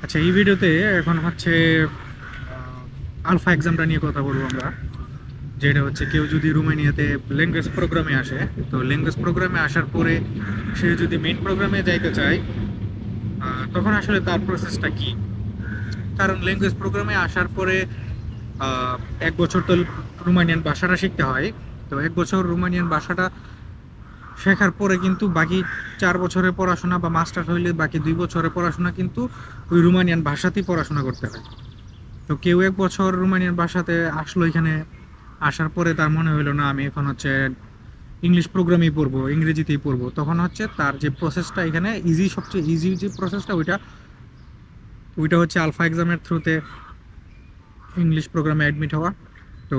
আচ্ছা, এই ভিডিওতে এখন হচ্ছে আলফা এক্সামটা নিয়ে কথা বলবো আমরা। যেটা হচ্ছে কেউ যদি রোমানিয়াতে ল্যাঙ্গুয়েজ প্রোগ্রামে আসে, তো ল্যাঙ্গুয়েজ প্রোগ্রামে আসার পরে সে যদি মেইন প্রোগ্রামে যাইতে চায়, তখন আসলে তার প্রসেসটা কি? কারণ ল্যাঙ্গুয়েজ প্রোগ্রামে আসার পরে আহ, 1 বছর তো রোমানিয়ান ভাষাটা শিখতে হয়। তো 1 বছর রোমানিয়ান ভাষাটা শেখার পরে কিন্তু বাকি 4 বছরের পড়াশোনা বা মাস্টার হইলে বাকি 2 বছরের পড়াশোনা কিন্তু ওই রোমানিয়ান ভাষাতেই পড়াশোনা করতে হয়। তো কেউ 1 বছর রোমানিয়ান ভাষাতে আসলো, এখানে আসার পরে তার মনে হইলো না আমি এখন হচ্ছে ইংলিশ প্রোগ্রামেই পড়বো, ইংরেজিতেই পড়বো, তখন হচ্ছে তার যে প্রসেসটা এখানে ইজি, সবচেয়ে ইজি যে প্রসেসটা ওইটা ওইটা হচ্ছে আলফা এক্সামের থ্রুতে ইংলিশ প্রোগ্রামে অ্যাডমিট হওয়া। তো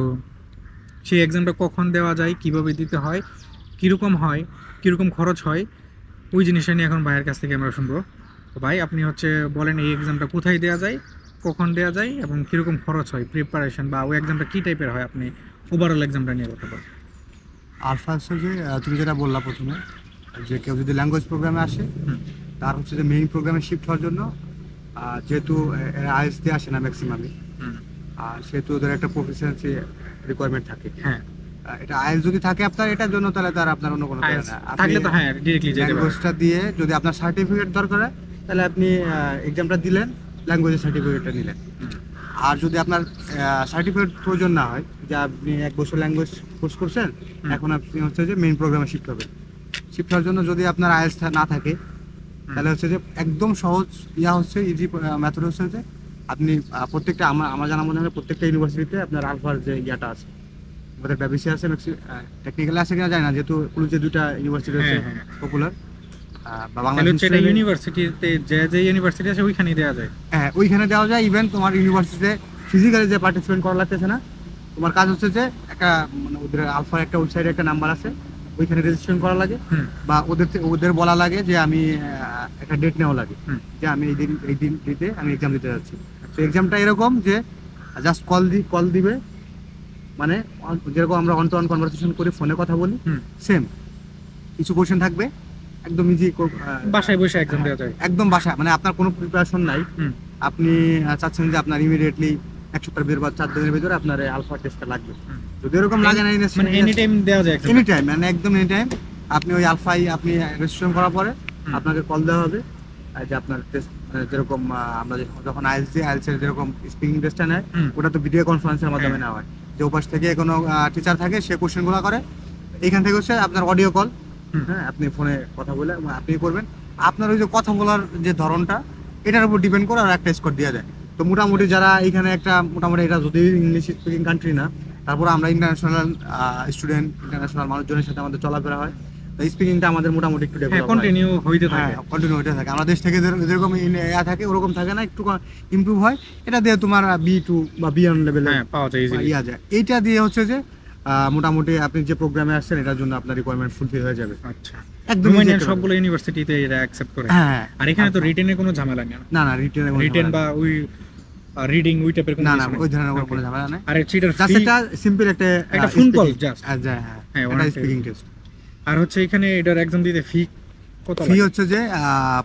সেই এক্সামটা কখন দেওয়া যায়, কিভাবে দিতে হয়, কীরকম হয়, কীরকম খরচ হয়, ওই জিনিসটা নিয়ে এখন ভাইয়ের কাছ থেকে আমরা শুনবো। তো ভাই, আপনি হচ্ছে বলেন এই এক্সামটা কোথায় দেওয়া যায়, কখন দেওয়া যায় এবং কীরকম খরচ হয়, প্রিপারেশন বা ওই এক্সামটা কী টাইপের হয়, আপনি ওভারঅল এক্সামটা নিয়ে কথা বলেন। আলফা হচ্ছে যে তুমি যেটা বললা প্রথমে, যে কেউ যদি ল্যাঙ্গুয়েজ প্রোগ্রামে আসে, হুম তার হচ্ছে যে মেইন প্রোগ্রামে শিফট হওয়ার জন্য, যেহেতু আইএলটিএস দিয়ে আসে না ম্যাক্সিমামই, হুম। আর সেহেতু ওদের একটা প্রফিসিয়েন্সি রিকোয়ারমেন্ট থাকে। হ্যাঁ, এটা আইএলটিএস যদি থাকে আপনার এটার জন্য, তাহলে তার আপনার অন্য কোনো প্যারা না। আপনি থাকলে তো হ্যাঁ ডিরেক্টলি যেতে পারেন। ল্যাঙ্গুয়েজটা দিয়ে যদি আপনার সার্টিফিকেট দরকার হয়, তাহলে আপনি এক্সামটা দিলেন, ল্যাঙ্গুয়েজের সার্টিফিকেটটা নিলেন। আর যদি আপনার সার্টিফিকেট প্রয়োজন না হয়, যে আপনি 1 বছর ল্যাঙ্গুয়েজ কোর্স করছেন, এখন আপনি হচ্ছে যে মেইন প্রোগ্রামে শিফট হবেন। শিফট হওয়ার জন্য যদি আপনার আইএলটিএস না থাকে, তাহলে হচ্ছে যে একদম সহজ হচ্ছে, ইজি মেথড হচ্ছে যে আপনি প্রত্যেকটা আমার জানা মনে হয় প্রত্যেকটা ইউনিভার্সিটিতে আপনার আলফার যে ইয়াটা আছে, আমাদের ব্যবসা আছে, টেকনিক্যালি আছে কিনা জানি না, যেহেতু পুলিশ দুটা ইউনিভার্সিটি আছে হ্যাঁ হ্যাঁ, পপুলার, বা তাহলে হচ্ছে এটা বাংলাদেশ ইউনিভার্সিটিতে যে ইউনিভার্সিটি আছে ওইখানেই দেওয়া যায়। হ্যাঁ ওইখানে দেওয়া যায়। ইভেন তোমার ইউনিভার্সিটিতে ফিজিক্যালি যে পার্টিসিপেট করা লাগতেছে না, তোমার কাজ হচ্ছে যে একটা মানে ওদের আলফার একটা ওয়েবসাইটে একটা নাম্বার আছে, ওইখানে রেজিস্ট্রেশন করা লাগে, হুম বা ওদের বলা লাগে যে আমি একটা ডেট নেওয়া লাগে, হুম। যে আমি এই দিন দিতে আমি এক্সাম দিতে যাচ্ছি। তো এক্সামটা এরকম যে জাস্ট কল দিবে, মানে যেরকম আমরা অন টু অন কনভারসেশন করে ফোনে কথা বলি, হুম। সেম কিছু কোশ্চেন থাকবে, একদম ইজি, বাসায় বসে এক্সাম দেওয়া যায়। একদম বাসা, মানে আপনার কোনো প্রিপারেশন নাই। হুম। আপনি চাচ্ছেন যে আপনার ইমিডিয়েটলি 1 সপ্তাহের ভিতরে বা 4 দিনের ভিতরে আপনার আলফা টেস্টটা লাগবে। হুম। যদি এরকম লাগে না, মানে এনি টাইম দেওয়া যায় exam টা? এনি টাইম, মানে একদম এনি টাইম আপনি ওই আলফাই আপনি রেজিস্ট্রেশন করার পরে হুম। আপনাকে কল দেওয়া হবে, যে আপনার টেস্ট, যেরকম আমরা যখন আইএলটিএস এর যেরকম স্পিকিং টেস্টটা নেয়, হুম। ওটা তো ভিডিও কনফারেন্সের মাধ্যমে হ্যাঁ। নেওয়া হয়। যে ওপাশ থেকে কোনো টিচার থাকে, সে কোশ্চেনগুলো করে, এইখান থেকে হচ্ছে আপনার অডিও কল, হুম। হ্যাঁ আপনি ফোনে কথা বলে আপনি করবেন। আপনার ওই যে কথা বলার যে ধরনটা, এটার উপর ডিপেন্ড করে আর একটা স্কোর দেওয়া যায়। তো মোটামুটি যারা এইখানে একটা মোটামুটি, এটা যদি ইংলিশ স্পিকিং কান্ট্রি না, তারপর আমরা ইন্টারন্যাশনাল স্টুডেন্ট, ইন্টারন্যাশনাল মানুষজনের সাথে আমাদের চলাফেরা হয়, তো স্পিকিংটা আমাদের মোটামুটি একটু হ্যাঁ, ডেভেলপ হয়। কন্টিনিউ হইতে হ্যাঁ, থাকে। কন্টিনিউ হতে থাকে। আমাদের দেশ থেকে যেরকম ইয়া থাকে ওরকম থাকে না, একটু ইমপ্রুভ হয়। এটা দিয়ে তোমার B2 বা B1 লেভেলে হ্যাঁ, পাওয়া যায় ইজিলি। ইয়া যায়। এইটা দিয়ে হচ্ছে যে মোটামুটি আপনি যে প্রোগ্রামে আসছেন, এটার জন্য আপনার রিকোয়ারমেন্ট ফুলফিল হয়ে যাবে আচ্ছা, একদম। রোমানিয়ান সবগুলো ইউনিভার্সিটিতে এটা অ্যাকসেপ্ট করে। হ্যাঁ, আর এখানে তো রিটেনের কোনো ঝামেলা নেই না? না না, রিটেন রিটেন বা ওই রিডিং ওই টাইপের কোনো না না, কিছু নেই? ওই ধরনের Okay. কোনো ঝামেলা নেই। আর এটার জাস্ট ফি? একটা সিম্পল একটা ফোন কল জাস্ট। হ্যাঁ, হ্যাঁ, এটা one স্পিকিং time। টেস্ট। আর হচ্ছে এখানে এটার এক্সাম দিতে ফি কত ফি লাগে? হচ্ছে যে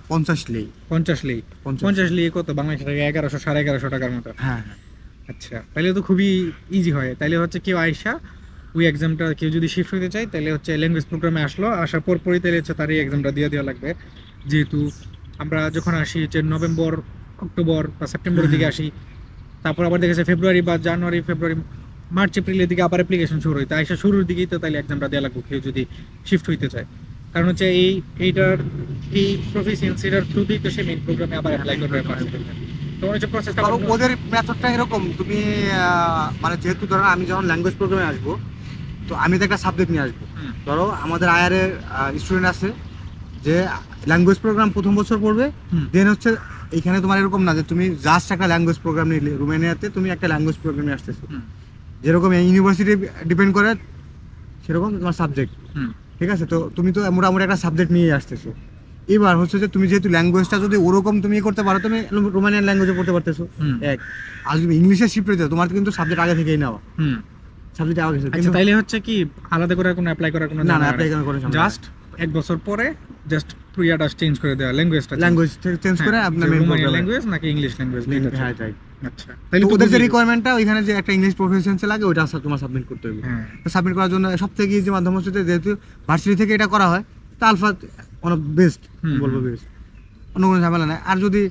50 লেই। 50 লি? 50 লি কত বাংলাদেশ টাকা? 1100 1150 টাকার মতো। হ্যাঁ, আচ্ছা, তাহলে তো খুবই ইজি হয়। তাহলে হচ্ছে কেউ আইসা ওই এক্সামটা কেউ যদি শিফট হতে চায়, তাহলে হচ্ছে ল্যাঙ্গুয়েজ প্রোগ্রামে আসলো, আসার পরই তাহলে হচ্ছে তার এই এক্সামটা দিয়ে দেওয়া লাগবে। যেহেতু আমরা যখন আসি হচ্ছে নভেম্বর, অক্টোবর বা সেপ্টেম্বরের দিকে আসি, তারপর আবার দেখেছে ফেব্রুয়ারি বা জানুয়ারি, ফেব্রুয়ারি, মার্চ, এপ্রিলের দিকে আবার অ্যাপ্লিকেশন শুরু হয়। তো আইসা শুরুর দিকেই তো তাহলে এক্সামটা দেওয়া লাগবে কেউ যদি শিফট হইতে চায়। কারণ হচ্ছে এই প্রফিসিয়েন্সিটার থ্রুতেই তো সে মেইন প্রোগ্রামে আবার অ্যাপ্লাই করবে। তো হচ্ছে প্রসেসটা ধরো ওদের মেথডটা এরকম, তুমি মানে যেহেতু ধরো আমি যখন ল্যাঙ্গুয়েজ প্রোগ্রামে আসবো, তো আমি তো একটা সাবজেক্ট নিয়ে আসবো। ধরো আমাদের আয়ার এর স্টুডেন্ট আছে যে ল্যাঙ্গুয়েজ প্রোগ্রাম প্রথম বছর পড়বে, দেন হচ্ছে এইখানে তোমার এরকম না যে তুমি জাস্ট একটা ল্যাঙ্গুয়েজ প্রোগ্রাম নিলে, রোমানিয়াতে তুমি একটা ল্যাঙ্গুয়েজ প্রোগ্রামে আসতেছো, যেরকম ইউনিভার্সিটি ডিপেন্ড করে সেরকম তোমার সাবজেক্ট। ঠিক আছে, তো তুমি তো মোটামুটি একটা সাবজেক্ট নিয়ে আসতেছো। এবার হচ্ছে যে তুমি যেহেতু ল্যাঙ্গুয়েজটা যদি ওরকম তুমি করতে পারো, তুমি রোমানিয়ান ল্যাঙ্গুয়েজে পড়তে পারতেছো এক। আর যদি ইংলিশে শিফট হইতে, তোমার কিন্তু সাবজেক্ট আগে থেকেই নেওয়া, সাবজেক্ট আগে থেকে। আচ্ছা, তাইলে হচ্ছে কি আলাদা করে কোনো অ্যাপ্লাই করার কোনো না না, অ্যাপ্লাই করার কোনো ঝামেলা জাস্ট 1 বছর পরে জাস্ট ইয়াটা চেঞ্জ করে দেওয়া, ল্যাঙ্গুয়েজটা ল্যাঙ্গুয়েজ চেঞ্জ করে আপনার মেইন প্রোগ্রাম ল্যাঙ্গুয়েজ নাকি ইংলিশ ল্যাঙ্গুয়েজ, হ্যাঁ তাই। আচ্ছা তাহলে ওদের যে রিকোয়ারমেন্টটা ওইখানে যে একটা ইংলিশ প্রফিসিয়েন্সি লাগে ওইটা তোমার সাবমিট করতে হবে। হ্যাঁ তো সাবমিট করার জন্য সবথেকে ইজি মাধ্যম হচ্ছে যে যেহেতু ভার্সিটি থেকে এটা করা হয় তো আলফা ওয়ান অফ বেস্ট বলবো, বেস্ট, অন্য কোনো ঝামেলা নাই। আর যদি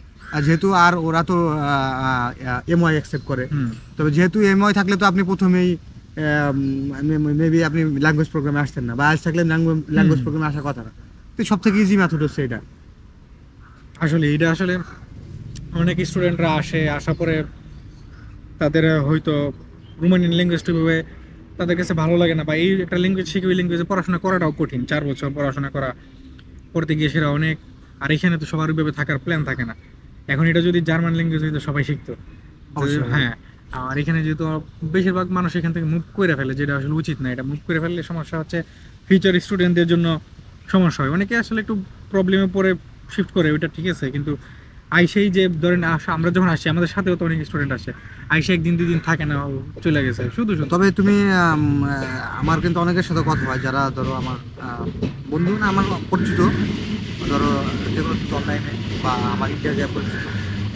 যেহেতু আর ওরা তো এমওয়াই অ্যাকসেপ্ট করে, তবে যেহেতু এমওয়াই থাকলে তো আপনি প্রথমেই মেবি আপনি ল্যাঙ্গুয়েজ প্রোগ্রামে আসতেন না, বা আজ থাকলে ল্যাঙ্গুয়েজ প্রোগ্রামে আসার কথা না। তো সব থেকে ইজি মেথড হচ্ছে এটা। আসলে এটা আসলে অনেক স্টুডেন্টরা আসার পরে তাদের হয়তো রোমানিয়ান ল্যাঙ্গুয়েজটা ভাবে তাদের কাছে ভালো লাগে না, বা এই একটা ল্যাঙ্গুয়েজ শিখে ওই ল্যাঙ্গুয়েজে পড়াশোনা করাটাও কঠিন, 4 বছর পড়াশোনা করতে গিয়ে সেটা অনেক। আর এখানে তো সবার ওইভাবে থাকার প্ল্যান থাকে না। এখন এটা যদি জার্মান ল্যাঙ্গুয়েজ হইতো সবাই শিখতো। হ্যাঁ, আর এখানে যেহেতু বেশিরভাগ মানুষ এখান থেকে মুভ করে ফেলে, যেটা আসলে উচিত না। এটা মুভ করে ফেললে সমস্যা হচ্ছে ফিউচার স্টুডেন্টদের জন্য সমস্যা হয়। অনেকে আসলে একটু প্রবলেমে পড়ে শিফট করে, ওইটা ঠিক আছে, কিন্তু আইসেই যে ধরেন আমরা যখন আসি আমাদের সাথেও তো অনেক স্টুডেন্ট আসে, আইসে 1 দিন 2 দিন থাকে না, চলে গেছে শুধু। তবে তুমি আমার কিন্তু অনেকের সাথে কথা হয় যারা ধরো আমার বন্ধু না, আমার পরিচিত, ধরো যেগুলো অনলাইনে বা আমার ইন্ডিয়া যে পরিচিত,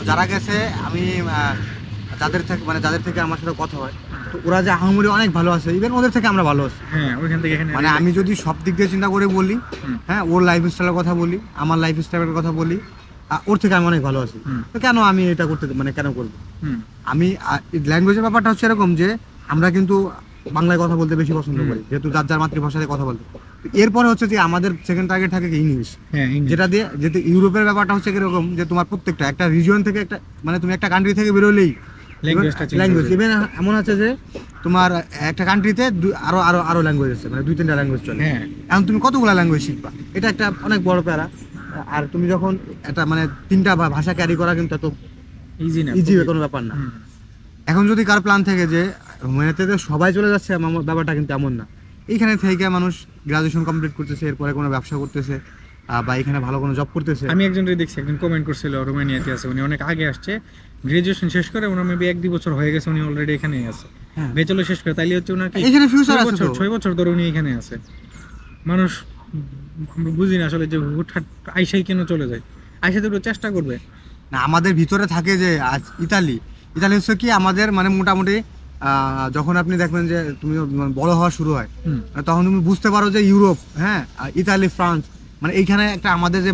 যারা গেছে আমি যাদের থেকে আমার সাথে কথা হয়, তো ওরা যে আহামরি অনেক ভালো আছে, ইভেন ওদের থেকে আমরা ভালো আছি। হ্যাঁ, ওইখান থেকে এখানে মানে আমি যদি সব দিক দিয়ে চিন্তা করে বলি, হ্যাঁ, ওর লাইফ স্টাইলের কথা বলি, আমার লাইফ স্টাইলের কথা বলি, ওর থেকে আমি অনেক ভালো আছি। তো কেন আমি এটা করতে, মানে কেন করবো আমি? ল্যাঙ্গুয়েজের ব্যাপারটা হচ্ছে এরকম যে আমরা কিন্তু বাংলায় কথা বলতে বেশি পছন্দ করি, যেহেতু যার মাতৃভাষায় কথা বলতে। এরপরে হচ্ছে যে আমাদের সেকেন্ড টার্গেট থাকে কি ইংলিশ, যেটা দিয়ে যেহেতু ইউরোপের ব্যাপারটা হচ্ছে এরকম যে তোমার প্রত্যেকটা একটা রিজিয়ন থেকে একটা, মানে তুমি একটা কান্ট্রি থেকে বেরোলেই ল্যাঙ্গুয়েজ, ইভেন এমন আছে যে তোমার একটা কান্ট্রিতে আরো আরো আরো ল্যাঙ্গুয়েজ আছে, মানে 2-3টা ল্যাঙ্গুয়েজ চলে। এখন তুমি কতগুলো ল্যাঙ্গুয়েজ শিখবা, এটা একটা অনেক বড় প্যারা। আর তুমি যখন একটা মানে 3টা ভাষা ক্যারি করা কিন্তু এত ইজি কোনো ব্যাপার না। এখন যদি কার প্ল্যান থাকে যে রোমানিয়াতে সবাই চলে যাচ্ছে, আমার ব্যাপারটা কিন্তু এমন না। এইখানে থেকে মানুষ গ্রাজুয়েশন কমপ্লিট করতেছে, এরপরে কোনো ব্যবসা করতেছে, বা এখানে ভালো কোনো জব করতেছে। আমি একজনকে দেখছি, একজন কমেন্ট করছিল রোমানিয়াতে আছে, উনি অনেক আগে আসছে, গ্রাজুয়েশন শেষ করে ওনার মেবি 1-2 বছর হয়ে গেছে, উনি অলরেডি এখানেই আছে, ব্যাচেলর শেষ করে। তাইলে হচ্ছে ওনার কি এখানে ফিউচার আছে, 6 বছর ধরে উনি এখানে আছে। মানুষ বুঝি না আসলে যে হুটহাট আইসাই কেন চলে যায়, আইসা তো চেষ্টা করবে না। আমাদের ভিতরে থাকে যে আজ ইতালি হচ্ছে কি আমাদের, মানে মোটামুটি যখন আপনি দেখবেন যে তুমি বড় হওয়া শুরু হয়, তখন তুমি বুঝতে পারো যে ইউরোপ, হ্যাঁ, ইতালি, ফ্রান্স, মানে এইখানে একটা আমাদের যে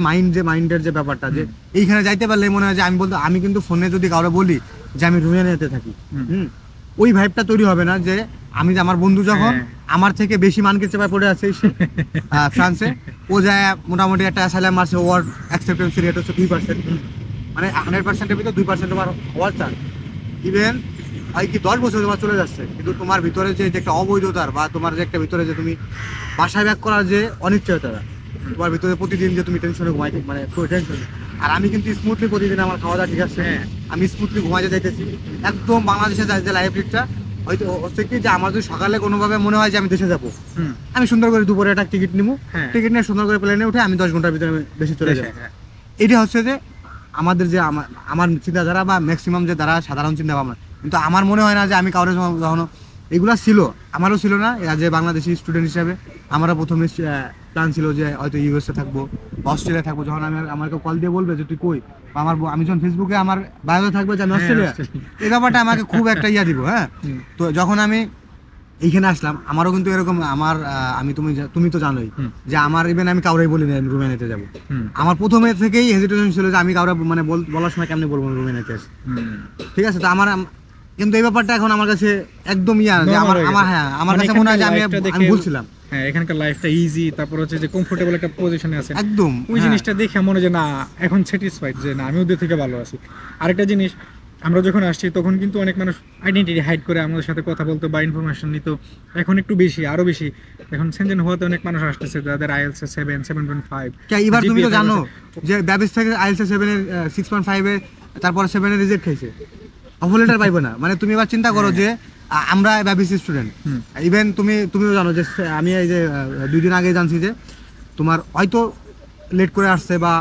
মাইন্ডের যে ব্যাপারটা, যে এইখানে যাইতে পারলে মনে হয় যে আমি কিন্তু ফোনে যদি কাউকে বলি যে আমি রোমানিয়াতে থাকি, ওই ভাইবটা তৈরি হবে না যে আমি যে আমার বন্ধু যখন আমার থেকে বেশি মানকে চেপায় পড়ে আছে ফ্রান্সে, ও যায় মোটামুটি একটা অ্যাসাইলাম মারছে, ওর অ্যাকসেপ্টেন্স রেট হচ্ছে 2%, মানে 100%-এর ভিতরে 2% তোমার হওয়ার চান্স। ইভেন হয় কি 10 বছর তোমার চলে যাচ্ছে, কিন্তু তোমার ভিতরে যে একটা অবৈধতার, বা তোমার যে একটা ভিতরে যে তুমি বাসায় ব্যাক করার যে অনিশ্চয়তা, তোমার ভিতরে প্রতিদিন যে তুমি টেনশনে ঘুমাইতে, মানে টেনশন। আর আমি কিন্তু স্মুথলি প্রতিদিন আমার খাওয়া দাওয়া ঠিক আছে, আমি স্মুথলি ঘুমাইতে যাইতেছি একদম। বাংলাদেশে যে লাইফ রিটটা হয়তো হচ্ছে কি যে আমার যদি সকালে কোনোভাবে মনে হয় যে আমি দেশে যাবো, আমি সুন্দর করে দুপুরে একটা টিকিট নিবো, টিকিট নিয়ে সুন্দর করে প্লেনে উঠে আমি 10 ঘন্টার ভিতরে দেশে চলে যাবো। এটা হচ্ছে যে আমাদের যে আমার চিন্তাধারা, বা ম্যাক্সিমাম যে যারা সাধারণ চিন্তা ভাবনা। কিন্তু আমার মনে হয় না যে আমি কাউরে কখনো, এগুলো ছিল, আমারও ছিল না যে বাংলাদেশি স্টুডেন্ট হিসাবে। আমারও প্রথমে প্ল্যান ছিল যে হয়তো ইউএসএ থাকবো, অস্ট্রেলিয়া থাকবো। যখন আমাকে কল দিয়ে বলবে যে তুই কই, বা আমি যখন ফেসবুকে আমার বায়োতে থাকবে যে আমি অস্ট্রেলিয়া, এই ব্যাপারটা আমাকে খুব একটা দিব। হ্যাঁ, তো যখন আমি এইখানে আসলাম, আমারও কিন্তু এরকম তুমি তো জানোই যে আমার ইভেন আমি কাউরে বলি না রোমানিয়াতে যাবো। আমার প্রথমে থেকেই হেজিটেশন ছিল যে আমি কাউরে মানে বলার সময় কেমনে বলবো রোমানিয়াতে আসি, ঠিক আছে। তো কিন্তু এই ব্যাপারটা এখন আমার কাছে একদম যে আমার কাছে মনে হয় যে আমি বলছিলাম এখানকার লাইফটা ইজি, তারপর হচ্ছে যে কমফোর্টেবল একটা পজিশনে আছে একদম। ওই জিনিসটা দেখে মনে হয় যে না, এখন স্যাটিসফাইড যে না, আমি ওদের থেকে ভালো আছি। আরেকটা জিনিস, আমরা যখন আসছি তখন কিন্তু অনেক মানুষ আইডেন্টিটি হাইড করে আমাদের সাথে কথা বলতো বা ইনফরমেশন নিত। এখন একটু বেশি, আরো বেশি। এখন সেনজেন হওয়াতে অনেক মানুষ আসতেছে যাদের আইএলটিএস 7, 7.5। এবার তুমি তো জানো যে ব্যাবিস থেকে আইএলটিএস 7 এর 6.5 এর, তারপর 7 এর রিজেক্ট খাইছে, অফার লেটার পাইবে না। মানে তুমি এবার চিন্তা করো যে আমরা ব্যাবিস স্টুডেন্ট, ইভেন তুমিও জানো যে আমি এই যে 2 দিন আগে জানছি যে তোমার হয়তো লেট করে আসছে, বা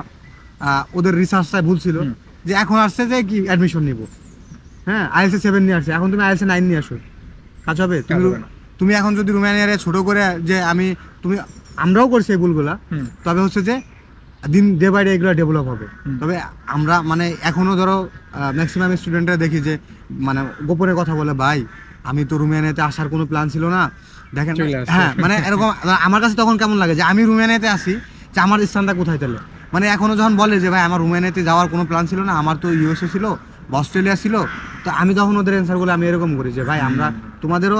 ওদের রিসার্চটা ভুল ছিল, যে এখন আসছে যে কি অ্যাডমিশন নিব। হ্যাঁ, আইএলটিএস 7 নিয়ে আসছে, এখন তুমি আইএলটিএস 9 নিয়ে আসো, কাজ হবে? তুমি এখন যদি রোমানিয়ারে ছোট করে যে আমরাও করছি এই ভুলগুলা, তবে হচ্ছে যে দিন ডে বাই ডে এগুলো ডেভেলপ হবে। তবে আমরা মানে এখনো ধরো ম্যাক্সিমাম স্টুডেন্টরা দেখি যে মানে গোপনে কথা বলে, ভাই আমি তো রুমিয়ানিয়াতে আসার কোনো প্ল্যান ছিল না, দেখেন। হ্যাঁ মানে এরকম আমার কাছে তখন কেমন লাগে যে আমি রুমিয়ানিয়াতে আসি, যে আমার স্থানটা কোথায় তাহলে? মানে এখনো যখন বলে যে ভাই আমার রুমিয়ানিয়াতে যাওয়ার কোনো প্ল্যান ছিল না, আমার তো ইউএসএ ছিল বা অস্ট্রেলিয়া ছিল, তো আমি তখন ওদের অ্যান্সারগুলো আমি এরকম করি যে ভাই আমরা তোমাদেরও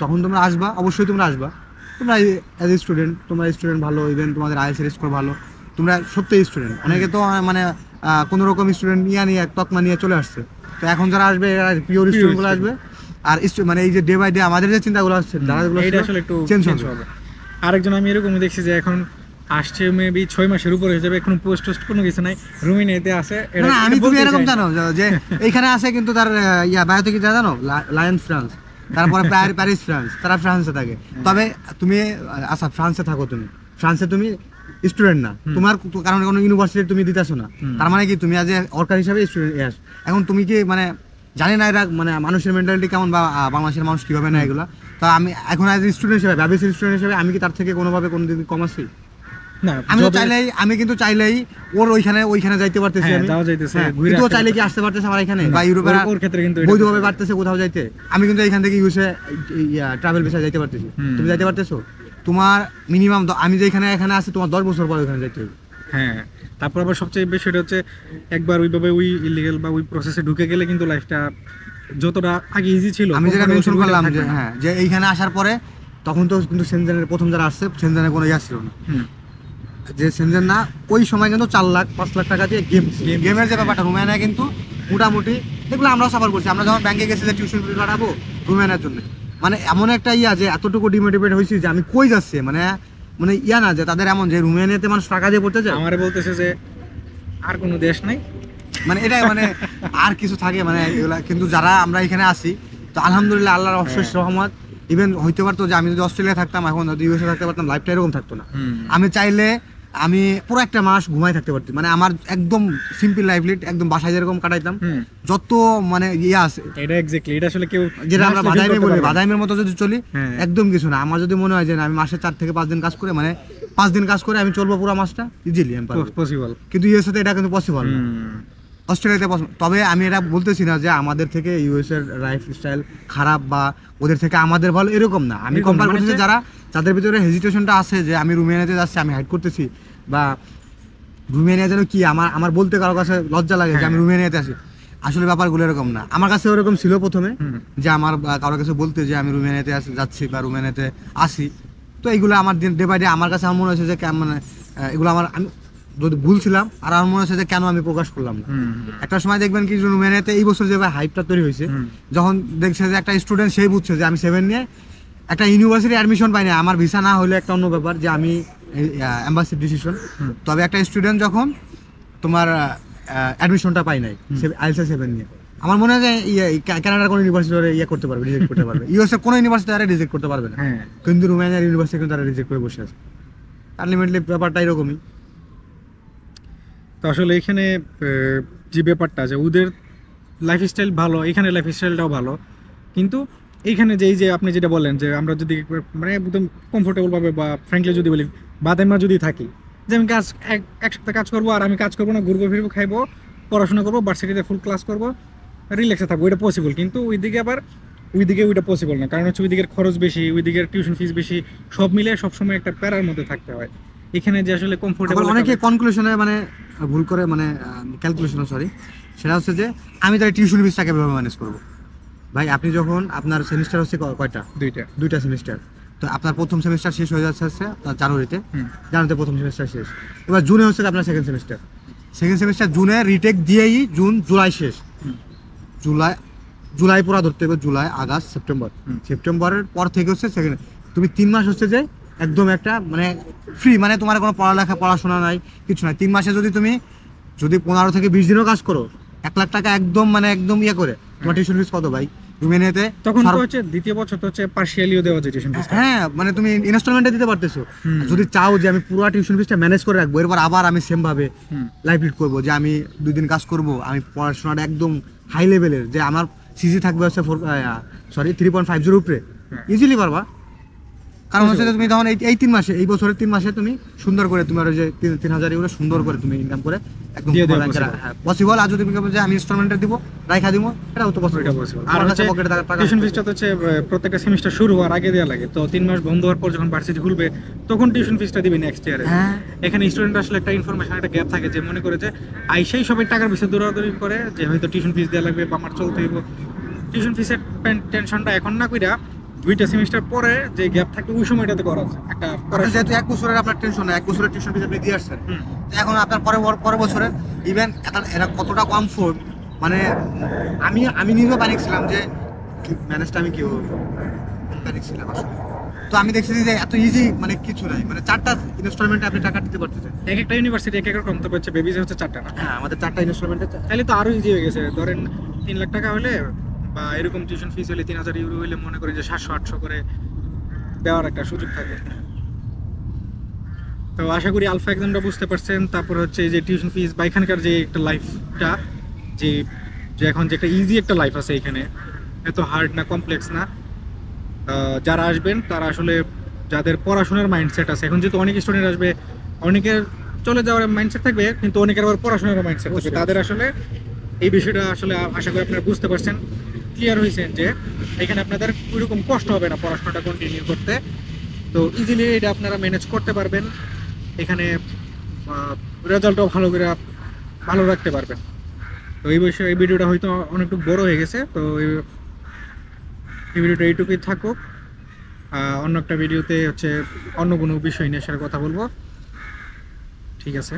তখন তোমরা আসবা, অবশ্যই তোমরা আসবা, তোমরা অ্যাজ এ স্টুডেন্ট, তোমরা স্টুডেন্ট ভালো, ইভেন তোমাদের আইএলটিএস স্কোর ভালো, তোমরা সত্যি স্টুডেন্ট। অনেকে তো মানে কোনো রকম স্টুডেন্ট নিয়ে তকমা নিয়ে চলে আসছে, তো এখন যারা আসবে এরা পিওর স্টুডেন্টগুলো আসবে। আর মানে এই যে ডে বাই ডে আমাদের যে চিন্তাগুলো আসছে এটা আসলে একটু চেঞ্জ হবে। আরেকজন আমি এরকমই দেখছি যে এখন আসছে মেবি 6 মাসের উপরে হয়ে যাবে, এখন পোস্ট টোস্ট কোনো কিছু নাই, রুমিনিয়াতে আছে। না আমি তুমি এরকম জানো যে এইখানে আছে কিন্তু তার বায়োতে কি জানো, লায়ন ফ্রান্স, তারপরে প্যারিস ফ্রান্স, তারা ফ্রান্সে থাকে। তবে তুমি আচ্ছা ফ্রান্সে থাকো, তুমি ফ্রান্সে তুমি স্টুডেন্ট না, তোমার কারণ কোনো ইউনিভার্সিটি তুমি দিতেছো না, তার মানে কি তুমি আজ অর্কার হিসাবে স্টুডেন্ট। এখন তুমি কি মানে জানি না এরা মানে মানুষের মেন্টালিটি কেমন বা বাংলাদেশের মানুষ কীভাবে নেয় এগুলো, তো আমি এখন অ্যাজ স্টুডেন্ট হিসেবে ব্যবসায়ী স্টুডেন্ট হিসেবে আমি কি তার থেকে কোনোভাবে কোনো দিন কম আছি? আমি কিন্তু চাইলেই ওর ওইখানে যাইতে পারতেছি, কিন্তু চাইলে কি আসতে পারতেছে আমার এখানে বা ইউরোপের বৈধভাবে পারতেছে কোথাও যাইতে? আমি কিন্তু এখান থেকে ইউএসএ ট্রাভেল ভিসা যাইতে পারতেছি, তুমি যাইতে পারতেছো? তোমার মিনিমাম আমি যে এখানে আছি তোমার 10 বছর পরে ওখানে যাইতে হবে। হ্যাঁ, তারপর আবার সবচেয়ে বেশি এটা হচ্ছে একবার ওইভাবে ওই ইলিগাল বা ওই প্রসেসে ঢুকে গেলে কিন্তু লাইফটা যতটা আগে ইজি ছিল। আমি যেটা মেনশন করলাম যে হ্যাঁ, যে এইখানে আসার পরে তখন তো কিন্তু সেনজেনের প্রথম যারা আসছে সেনজেনের কোনো ইয়া ছিল না, যে সেনজেন না ওই সময় কিন্তু 4 লাখ 5 লাখ টাকা দিয়ে গেমের যে ব্যাপারটা রুমিয়ানায় কিন্তু মোটামুটি এগুলো আমরাও সাফার করছি। আমরা যখন ব্যাংকে গেছি যে টিউশন ফি কাটাবো রুমিয়ানার জন্য, মানে এমন একটা ইয়া যে এতটুকু ডিমোটিভেট হয়েছি যে আমি কই যাচ্ছি, মানে মানে ইয়া না যে তাদের এমন যে রুমিয়ানিয়াতে মানুষ টাকা দিয়ে পড়তে যায়। আমারে বলতেছে যে আর কোনো দেশ নাই, মানে এটাই মানে আর কিছু থাকে মানে এগুলা। কিন্তু যারা আমরা এখানে আসি তো আলহামদুলিল্লাহ আল্লাহর অশেষ রহমত। ইভেন হইতে পারতো যে আমি যদি অস্ট্রেলিয়া থাকতাম, এখন যদি ইউএসএ থাকতে পারতাম, লাইফটা এরকম থাকতো না। আমি চাইলে আমি পুরো একটা মাস ঘুমাই থাকতে পারতাম, মানে আমার একদম সিম্পল লাইফ লিড, একদম বাসায় যেরকম কাটাইতাম যত মানে ইয়ে আছে। এটা এক্স্যাক্টলি, এটা আসলে কেউ যেটা আমরা বাদাইমে বলি, বাদাইমের মতো যদি চলি একদম কিছু না। আমার যদি মনে হয় যে আমি মাসে 4 থেকে 5 দিন কাজ করে, মানে 5 দিন কাজ করে আমি চলবো পুরো মাসটা, ইজিলি পসিবল। কিন্তু ইউএসএ তে এটা কিন্তু পসিবল না, অস্ট্রেলিয়াতে পসিবল। তবে আমি এটা বলতেছি না যে আমাদের থেকে ইউএসএর লাইফ স্টাইল খারাপ বা ওদের থেকে আমাদের ভালো, এরকম না। আমি কম্পেয়ার করতেছি যাদের ভিতরে হেজিটেশনটা আছে যে আমি রুমিয়ানিয়াতে যাচ্ছি, আমি হাইড করতেছি, বা রুমিয়ানিয়া যেন কি আমার বলতে কারো কাছে লজ্জা লাগে যে আমি রুমিয়ানিয়াতে আছি। আসলে ব্যাপারগুলো এরকম না। আমার কাছে ওরকম ছিল প্রথমে, যে আমার কারোর কাছে বলতে যে আমি রুমিয়ানিয়াতে যাচ্ছি বা রুমিয়ানিয়াতে আসি। তো এইগুলো আমার ডে বাই ডে আমার কাছে আমার মনে হয়েছে যে মানে এগুলো আমি যদি ভুলছিলাম, আর আমার মনে হচ্ছে যে কেন আমি প্রকাশ করলাম না। একটা সময় দেখবেন কি রুমিয়ানিয়াতে এই বছর যে হাইপটা তৈরি হয়েছে, যখন দেখছে যে একটা স্টুডেন্ট সেই বুঝছে যে আমি 7 নিয়ে একটা ইউনিভার্সিটি অ্যাডমিশন পাই না, আমার ভিসা না হলে একটা অন্য ব্যাপার যে আমি এম্বাসির ডিসিশন। তবে একটা স্টুডেন্ট যখন তোমার অ্যাডমিশনটা পাই নাই আইএলটিএস 7 নিয়ে, আমার মনে হয় যে কানাডার কোনো ইউনিভার্সিটি ইয়ে করতে পারবে, রিজেক্ট করতে পারবে। ইউএসএর কোনো ইউনিভার্সিটি তারা রিজেক্ট করতে পারবে না, কিন্তু রুমানিয়ার ইউনিভার্সিটি কিন্তু তারা রিজেক্ট করে বসে আছে। আলটিমেটলি ব্যাপারটা এরকমই। তো আসলে এখানে যে ব্যাপারটা যে ওদের লাইফস্টাইল ভালো, এখানে লাইফস্টাইলটাও ভালো, কিন্তু এইখানে যে এই যে আপনি যেটা বলেন যে আমরা যদি মানে একদম কমফোর্টেবলভাবে বা ফ্র্যাঙ্কলি যদি বলি বাদাইমা যদি থাকি, যে আমি কাজ এক সপ্তাহ কাজ করবো, আর আমি কাজ করবো না, ঘুরবো ফিরবো, খাইবো, পড়াশোনা করবো, ভার্সিটিতে ফুল ক্লাস করবো, রিল্যাক্সে থাকবো, ওইটা পসিবল। কিন্তু ওইদিকে ওইটা পসিবল না, কারণ হচ্ছে ওইদিকের খরচ বেশি, ওইদিকের টিউশন ফিস বেশি, সব মিলে সবসময় একটা প্যারার মধ্যে থাকতে হয়। এখানে যে আসলে কমফোর্টেবল, অনেকে কনক্লুশনে মানে ভুল করে, মানে ক্যালকুলেশন সরি, সেটা হচ্ছে যে আমি তাহলে টিউশন ফিসটাকে কিভাবে ম্যানেজ করবো। ভাই আপনি যখন আপনার সেমিস্টার হচ্ছে কয়টা, দুইটা সেমিস্টার, তো আপনার প্রথম সেমিস্টার শেষ হয়ে যাচ্ছে আপনার জানুয়ারিতে প্রথম সেমিস্টার শেষ, এবার জুনে হচ্ছে আপনার সেকেন্ড সেমিস্টার জুনে রিটেক দিয়েই জুলাই শেষ, জুলাই পুরা ধরতে হবে, জুলাই আগস্ট সেপ্টেম্বরের পর থেকে হচ্ছে সেকেন্ড। তুমি 3 মাস হচ্ছে যে একদম একটা মানে ফ্রি, মানে তোমার কোনো পড়াশোনা নাই, কিছু নাই। 3 মাসে তুমি 15 থেকে 20 দিনও কাজ করো, 1 লাখ টাকা একদম মানে একদম ইয়ে করে। তোমার টিউশন ফিস কত ভাই রুমেনিয়াতে? তখন তো হচ্ছে দ্বিতীয় বছর তো হচ্ছে পার্শিয়ালিও দেওয়া যায় টিউশন ফিস। হ্যাঁ, মানে তুমি ইনস্টলমেন্টে দিতে পারতেছো। যদি চাও যে আমি পুরো টিউশন ফিসটা ম্যানেজ করে রাখবো, এরপর আবার আমি সেম ভাবে লাইফ লিড করবো, যে আমি 2 দিন কাজ করব, আমি পড়াশোনাটা একদম হাই লেভেলের, যে আমার সিজি থাকবে হচ্ছে 3.50 উপরে, ইজিলি পারবা। কারণ হচ্ছে যে তুমি তখন এই 3 মাসে, এই বছরের 3 মাসে তুমি সুন্দর করে তোমার ওই যে 3,000 ইউরো সুন্দর করে তুমি ইনকাম করে একদম দিয়ে দেওয়া পসিবল। আর যদি তুমি বলো যে আমি ইনস্টলমেন্টে দিব, রাইখা দিব, এটাও তো পসিবল। আর হচ্ছে টিউশন ফিসটা তো হচ্ছে প্রত্যেকটা সেমিস্টার শুরু হওয়ার আগে দেওয়া লাগে, তো 3 মাস বন্ধ হওয়ার পর যখন ভার্সিটি খুলবে তখন টিউশন ফিসটা দিবে নেক্সট ইয়ারে। হ্যাঁ এখানে স্টুডেন্ট আসলে একটা ইনফরমেশন, একটা গ্যাপ থাকে যে মনে করে যে আইসাই সবাই টাকার পিছনে দৌড়াদৌড়ি করে যে হয়তো টিউশন ফিস দেওয়া লাগবে বা আমার চলতে হইব। টিউশন ফিসের টেনশনটা এখন না কইরা 2টা সেমিস্টার পরে যে গ্যাপ থাকে ওই সময়টাতে করা যায় একটা যেহেতু 1 বছরের আপনার টেনশন না, 1 বছরের টিউশন ফিস আপনি দিয়ে আসছেন, তো এখন আপনার পরের বছরে ইভেন এরা কতটা কমফোর্ট, মানে আমি নিজেও প্যানিকছিলাম যে ম্যানেজটা আমি কি প্যানিকছিলাম আসলে। তো আমি দেখছি যে এত ইজি মানে কিছু নাই, মানে 4টা ইনস্টলমেন্টে আপনি টাকা দিতে পারতেছেন। এক একটা ইউনিভার্সিটি এক এক রকম, তো হচ্ছে বেবিজ হচ্ছে 4টা না। হ্যাঁ আমাদের 4টা ইনস্টলমেন্টে তাহলে তো আরো ইজি হয়ে গেছে। ধরেন 3 লাখ টাকা হলে বা এরকম টিউশন ফিস হলে 3,000 ইউরো হলে মনে করি যে 700-800 করে দেওয়ার একটা সুযোগ থাকে। তো আশা করি আলফা এক্সামটা বুঝতে পারছেন। তারপর হচ্ছে এই যে টিউশন ফিস বা এখানকার যে একটা লাইফটা, যে যে এখন যে একটা ইজি একটা লাইফ আছে এখানে, এত হার্ড না, কমপ্লেক্স না। যারা আসবেন তারা আসলে যাদের পড়াশোনার মাইন্ডসেট আছে, এখন যেহেতু অনেক স্টুডেন্ট আসবে, অনেকের চলে যাওয়ার মাইন্ডসেট থাকবে কিন্তু অনেকের আবার পড়াশোনার মাইন্ডসেট থাকবে, তাদের আসলে এই বিষয়টা আসলে আশা করি আপনারা বুঝতে পারছেন, ক্লিয়ার হয়েছেন যে এখানে আপনাদের ওইরকম কষ্ট হবে না পড়াশোনাটা কন্টিনিউ করতে। তো ইজিলি এটা আপনারা ম্যানেজ করতে পারবেন, এখানে রেজাল্টও ভালো রাখতে পারবেন। তো এই বিষয়ে এই ভিডিওটা হয়তো অনেকটু বড় হয়ে গেছে, তো এই ভিডিওটা এইটুকুই থাকুক। অন্য একটা ভিডিওতে হচ্ছে অন্য কোনো বিষয় নিয়ে সাথে কথা বলবো। ঠিক আছে।